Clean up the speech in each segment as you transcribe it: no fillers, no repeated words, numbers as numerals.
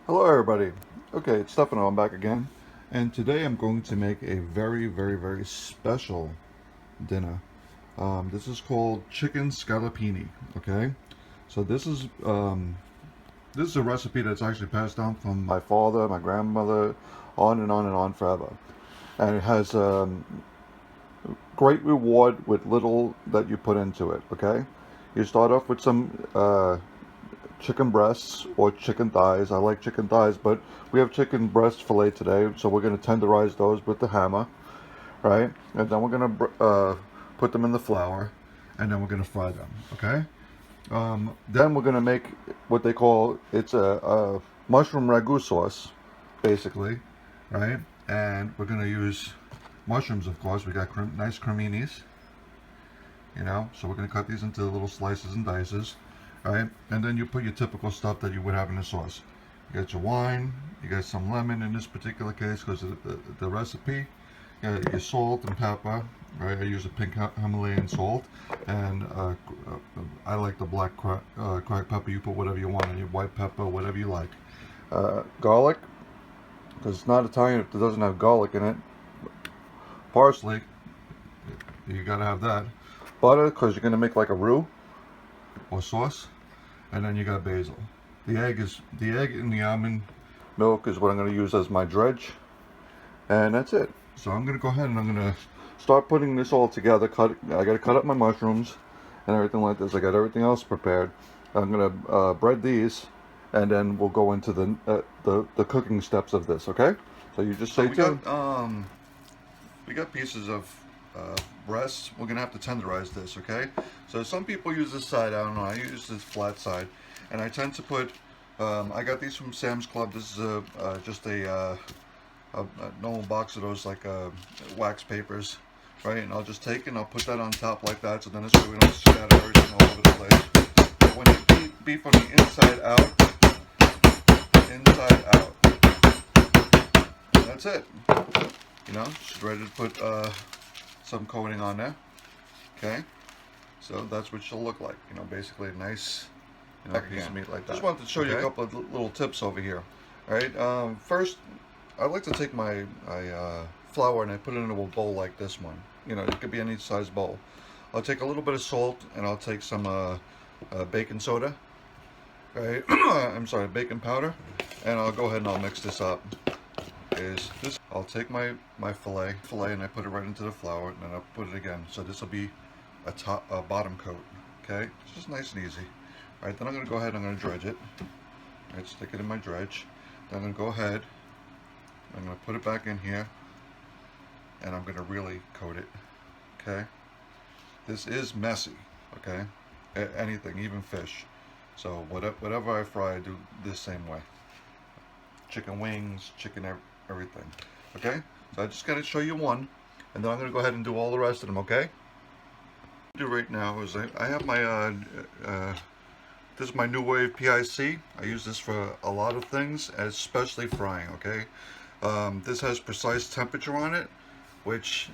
Hello everybody. Okay, it's Stefano, I'm back again. And today I'm going to make a very special dinner. This is called chicken scallopini, okay? So this is a recipe that's actually passed down from my father, my grandmother, on and on and on forever. And it has great reward with little that you put into it, okay? You start off with some chicken breasts or chicken thighs. I like chicken thighs, but we have chicken breast fillet today, so we're going to tenderize those with the hammer, right? And then we're going to put them in the flour, and then we're going to fry them, okay? Then we're going to make what they call, it's a mushroom ragu sauce, basically, right? And we're going to use mushrooms, of course. We got nice creminis, so we're going to cut these into little slices and dices, right? And then you put your typical stuff that you would have in the sauce. You got your wine, you got some lemon in this particular case because of the recipe. You got your salt and pepper, right? I use a pink Himalayan salt, and I like the black cracked pepper. You put whatever you want, and your white pepper, whatever you like. Garlic, because it's not Italian if it doesn't have garlic in it. Parsley, you gotta have that. Butter, because you're gonna make like a roux or sauce, and then you got basil. The egg and the almond milk is what I'm gonna use as my dredge, and that's it. So I'm gonna go ahead and I'm gonna start putting this all together. I gotta cut up my mushrooms and everything like this. I got everything else prepared. I'm gonna bread these, and then we'll go into the cooking steps of this. Okay? So you just stay tuned. We got pieces of breast. We're gonna have to tenderize this, okay? So some people use this side. I don't know. I use this flat side, and I tend to put. I got these from Sam's Club. This is just a normal box of those like wax papers, right? And I'll just take it and I'll put that on top like that. So then this way we don't scatter everything all over the place. But when you eat beef from the inside out, that's it. Just ready to put some coating on there. Okay, so that's what she'll look like. Basically a nice, piece of meat like that. Just wanted to show you a couple of little tips over here. All right. First, I like to take my flour and I put it into a bowl like this one. It could be any size bowl. I'll take a little bit of salt and I'll take some baking soda. Right. I'm sorry, baking powder, and I'll go ahead and I'll mix this up. I'll take my fillet and I put it right into the flour, and then I'll put it again. So this will be a bottom coat. Okay, it's just nice and easy. All right, then I'm going to go ahead and I'm going to dredge it. All right, stick it in my dredge. Then I'm going to go ahead. I'm going to put it back in here, and I'm going to really coat it. Okay, this is messy. Okay, anything, even fish. So whatever I fry, I do this same way. Chicken wings, chicken everything. Okay, so I just got to show you one, and then I'm going to go ahead and do all the rest of them. Okay. What I do right now is I have my this is my New Wave PIC. I use this for a lot of things, especially frying. Okay, this has precise temperature on it, which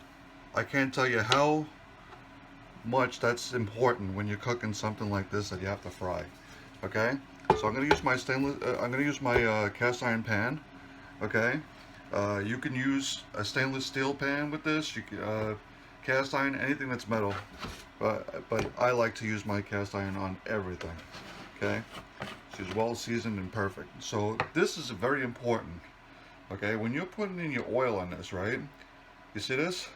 I can't tell you how much that's important when you're cooking something like this that you have to fry. Okay, so I'm going to use my I'm going to use my cast iron pan. Okay, you can use a stainless steel pan with this. You can cast iron, anything that's metal. But I like to use my cast iron on everything. Okay, she's well seasoned and perfect. So this is very important. Okay, when you're putting in your oil on this, right? You see this?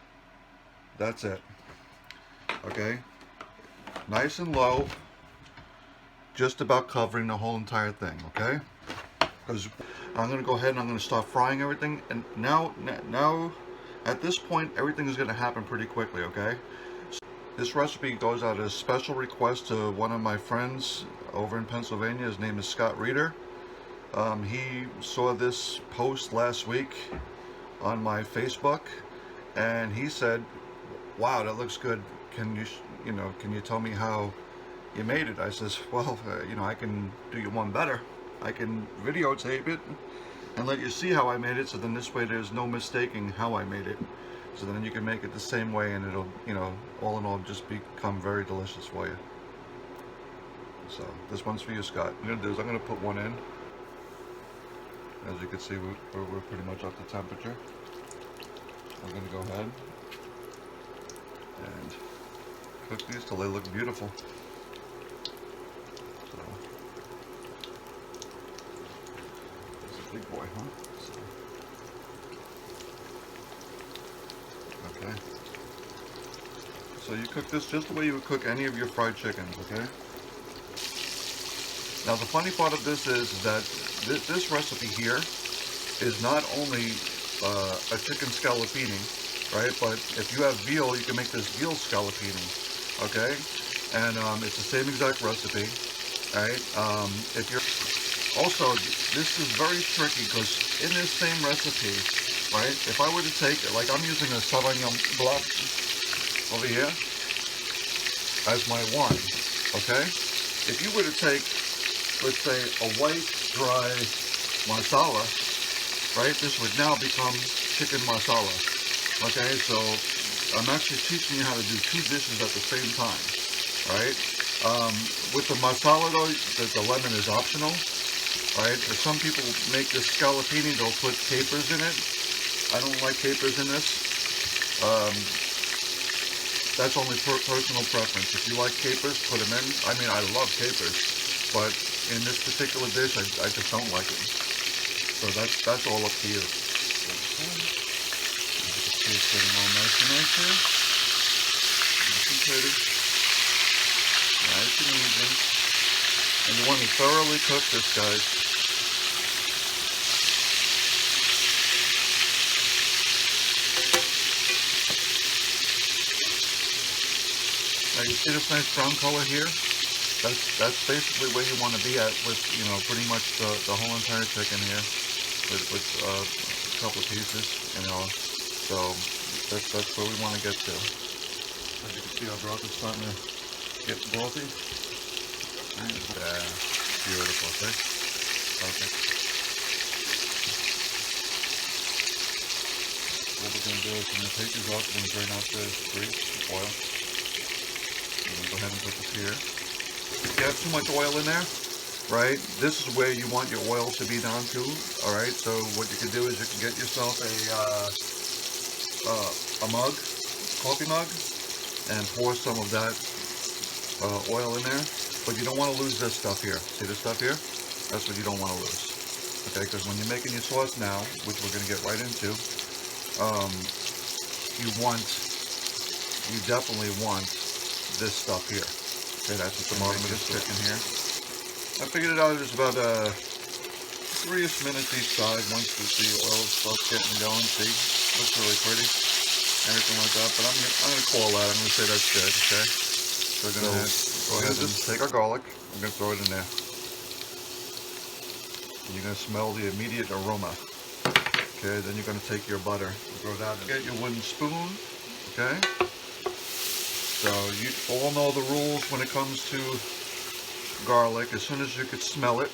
That's it. Okay, nice and low, just about covering the whole entire thing. Okay, because I'm going to go ahead and I'm going to start frying everything. And now at this point, everything is going to happen pretty quickly. Okay. This recipe goes out as a special request to one of my friends over in Pennsylvania. His name is Scott Reeder. He saw this post last week on my Facebook, and he said, "Wow, that looks good. Can you tell me how you made it?" I says, "Well, I can do you one better. I can videotape it and let you see how I made it. So then this way, there's no mistaking how I made it." So then you can make it the same way, and it'll, all in all, just become very delicious for you. So this one's for you, Scott. What I'm going to do is I'm going to put one in. As you can see, we're pretty much up to temperature. I'm going to go ahead and cook these till they look beautiful. So, it's a big boy, huh? So, okay. So you cook this just the way you would cook any of your fried chickens, okay? Now the funny part of this is that this recipe here is not only a chicken scallopini, right? But if you have veal, you can make this veal scallopini, okay? And it's the same exact recipe, right? If you're also, this is very tricky because in this same recipe, right? If I were to take, like I'm using a Sauvignon Blanc over here as my wine, okay? If you were to take, let's say, a white dry marsala, right? This would now become chicken marsala, okay? So I'm actually teaching you how to do two dishes at the same time, right? With the marsala though, the lemon is optional, right? If some people make this scallopini, they'll put capers in it. I don't like capers in this. That's only personal preference. If you like capers, put them in. I mean, I love capers, but in this particular dish, I just don't like it. So that's all up to you. Okay. You can see it's getting all nice and nice here. Nice and pretty. Nice and easy. And you want to thoroughly cook this, guys. Now you see this nice brown color here? That's basically where you want to be at with, you know, pretty much the whole entire chicken here, with a couple of pieces, you know. So that's where we want to get to. As you can see, our broth is starting to get brothy. Yeah, beautiful, see? Perfect. What we're going to do is we're going to take these off, we're going to drain out the grease, oil. I'm going to go ahead and put this here. If you have too much oil in there, right, this is where you want your oil to be down to, alright? So what you can do is you can get yourself a mug, coffee mug, and pour some of that oil in there. But you don't want to lose this stuff here. See this stuff here? That's what you don't want to lose. Okay, because when you're making your sauce now, which we're going to get right into, you definitely want this stuff here. Okay, that's at the bottom of this chicken here. I figured it out. There's about 3-ish minutes each side. Once the oil starts getting going, see, looks really pretty, everything like that. But I'm gonna call that. I'm gonna say that's good. Okay. So we're gonna go ahead and take our garlic. I'm gonna throw it in there. And you're gonna smell the immediate aroma. Okay. Then you're gonna take your butter. Throw that in. Get your wooden spoon. Okay. So you all know the rules when it comes to garlic. As soon as you could smell it,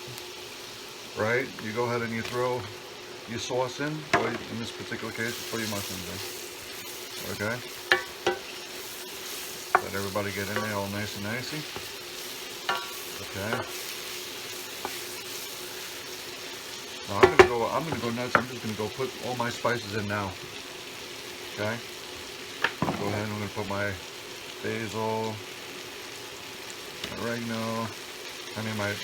right, you go ahead and you throw your sauce in, or in this particular case, you throw your mushrooms in. Okay? Let everybody get in there all nice and nicey. Okay. Now I'm gonna go nuts. I'm just gonna go put all my spices in now. Okay? Go ahead and I'm gonna put my basil, oregano, my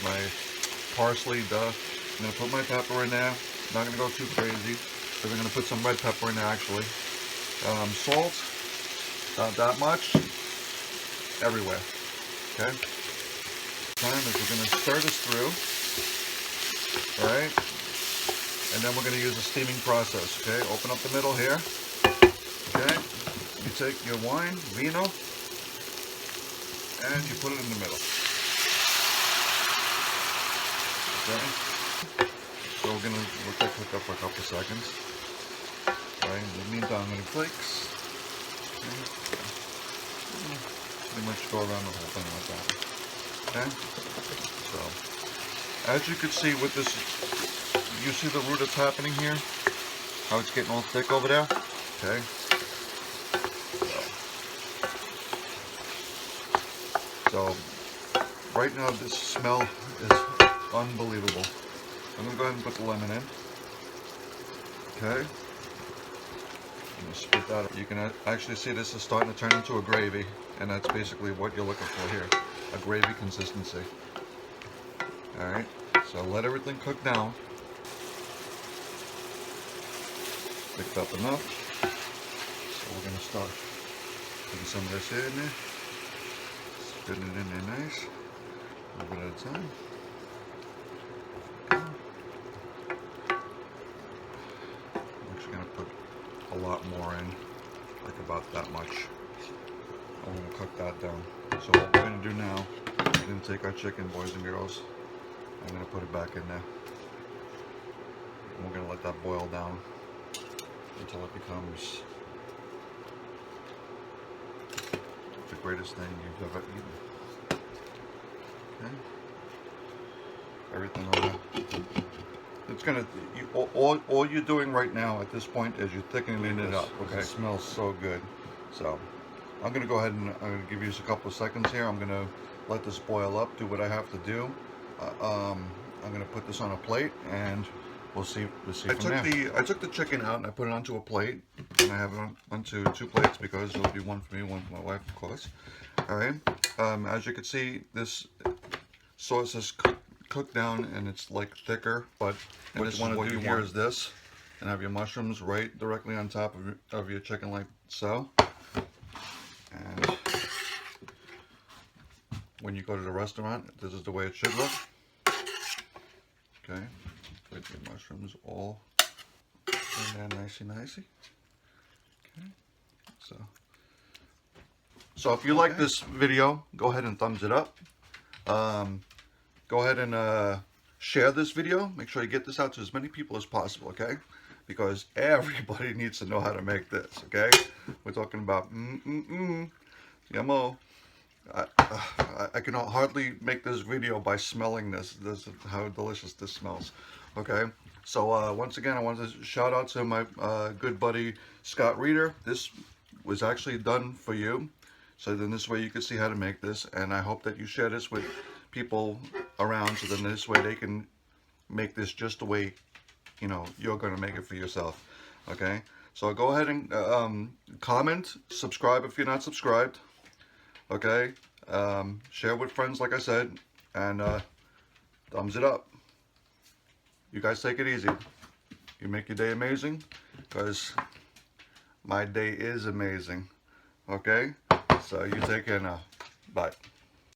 parsley, I'm going to put my pepper in there. Not going to go too crazy, because I'm going to put some red pepper in there actually. Salt, not that much, everywhere, okay? Time is we're going to stir this through, alright? And then we're going to use a steaming process, okay? Open up the middle here, okay? You take your wine, vino, and you put it in the middle. Okay. So we'll let that cook up for a couple of seconds. Alright, in the meantime I'm going to flakes. Okay. Pretty much go around the whole thing like that. Okay? So as you can see with this, you see the roux that's happening here? How it's getting all thick over there? Okay. So, right now this smell is unbelievable. I'm going to go ahead and put the lemon in. Okay. And you spit that up. You can actually see this is starting to turn into a gravy, and that's basically what you're looking for here, a gravy consistency. All right. So let everything cook down. Picked up enough. So we're gonna start putting some of this in there. Spitting it in there nice. A little bit at a time. I'm actually gonna put a lot more in, like about that much. I'm gonna cook that down. So what we're gonna do now, we're gonna take our chicken, boys and girls. I'm gonna put it back in there. And we're gonna let that boil down until it becomes the greatest thing you've ever eaten. Okay. Everything on there. It's gonna. All you're doing right now at this point is you're thickening it up. Okay. It smells so good. So I'm gonna go ahead and I'm gonna give you just a couple of seconds here. I'm gonna let this boil up. Do what I have to do. I'm gonna put this on a plate and we'll see. I took the chicken out and I put it onto a plate, and I have it onto 2 plates because there'll be one for me, one for my wife, of course. All right. As you can see, this sauce is cooked down and it's like thicker. But what you want to do here is this, and have your mushrooms right directly on top of your chicken, like so. And when you go to the restaurant, this is the way it should look. Okay, put your mushrooms all in there nicey. Okay, so if you like this video, go ahead and thumbs it up. Go ahead and share this video. Make sure you get this out to as many people as possible, okay? Because everybody needs to know how to make this, okay? We're talking about yummo. I can hardly make this video by smelling this. This is how delicious this smells. Okay, so once again, I want to shout out to my good buddy Scott Reeder. This was actually done for you, so then this way you can see how to make this, and I hope that you share this with people around, so then this way they can make this just the way you're going to make it for yourself. Okay, so go ahead and comment, subscribe if you're not subscribed. Okay, share with friends, like I said, and thumbs it up. You guys take it easy. You make your day amazing, because my day is amazing. Okay, so you take care now. Bye.